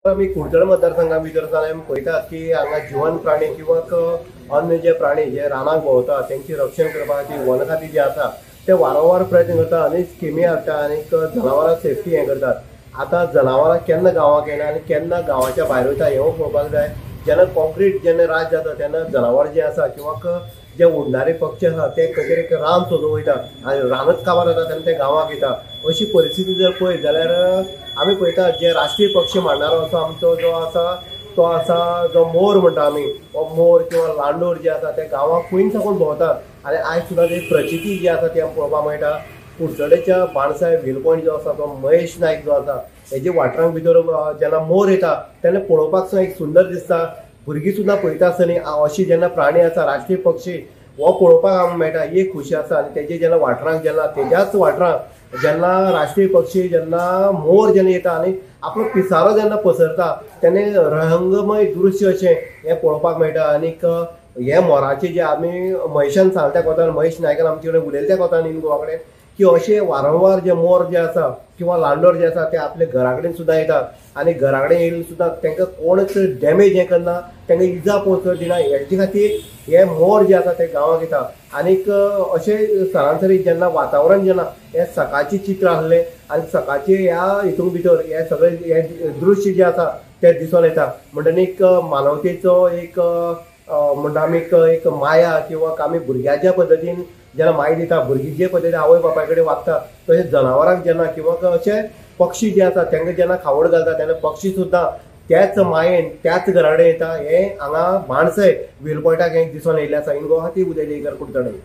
आम्ही कुडचड मतदारसंघा भितर जाल्यार आमी पळयतात की हांगा जिवंत प्राणी किंवा अन्य जे प्राणी जे रानाक भोंवता तेंचे रक्षण करपा खातीर वन खाती जे आसा ते वारंवार प्रयत्न करता आनी स्किमी हाडटा आनी जनावरां सेफ्टी हें करतात. आतां जनावरां केन्ना गांवांक येना आनी केन्ना गांवाच्या भायर वयता हें पळोवपाक जाय. जेन्ना कॉन्क्रीट जेन्ना रात जाता तेन्ना जनावर जे आसा किंवा जे उडणारे पक्षी आसा ते खंय तरी रान सोदून वयता आनी रानच काबार जाता तेन्ना ते गांवांक येता. अशी परिस्थिती जर पळयत जाल्यार आमी पळयतात जे राष्ट्रीय पक्षी मानणारो असो आमचो जो आसा जो मोर म्हणटा आमी हो मोर किंवा लांडोर जे आसा ते गांवांक पयलीं साकून भोंवतात आनी आयज सुद्दां ती प्रचिती जी आसा ती आमकां पळोवपाक मेळटा. कुडचडेच्या बाणसाहेब व्हील पॉयंट जो आसा तो महेश नायक जो आसा हेजे वाठारांक भितर जेन्ना मोर येता तेन्ना पळोवपाक सुद्दां एक सुंदर दिसता. भुरगीं सुद्दां पळयता आसतना अशी जेन्ना प्राणी आसा राष्ट्रीय पक्षी हो पळोवपाक आमकां मेळटा ही एक खुशी आसा. आनी तेजे जेन्ना वाठारांक जेन्ना तेज्याच वाठारांक जेन्ना राष्ट्रीय पक्षी जेन्ना मोर जेन्ना येता आनी आपलो पिसारो जेन्ना पसरता तेन्ना रंगमय दृश्य अशें हें पळोवपाक मेळटा. आनीक हे मोराचे जे आमी महेशान सांगल्या कोतान महेश नायकान आमचे कडेन उलयले त्या कोतान इन गोवा कडेन की अशे वारंवार जे मोर जे आसा किंवा लांडोर जे आसा ते आपले घरा कडेन सुद्दां येतात आनी घरा कडेन येयले सुद्दां तांकां कोणच डॅमेज हें करना तांकां इजा पोचूंक दिना. हेजे खातीर हे मोर जे आसा ते गांवांक येता. आनीक अशें स्थलांतरीत जेन्ना वातावरण जेन्ना हें सकाळचें चित्र आसलें आनी सकाळचें ह्या हितून भितर हें सगळें हें दृश्य जें आसा तें दिसून येता. म्हणटनीक मानवतेचो एक म्हणटा आमी एक माया किंवा आमी भुरग्याच्या पद्दतीन जेन्ना माय दिता भुरगीं जे पद्दतीन आवय बापाय कडेन वागता तशें जनावरांक जेन्ना किंवा अशे पक्षी जे आसा तांकां जेन्ना खावड घालता तेन्ना पक्षी सुद्दां त्याच मायेन त्याच घरा कडेन येता. हें हांगा बाणसाहेब व्हील पॉयंटाक हें दिसून येयल्लें आसा. इन गोवा ती उदय कुडचडे.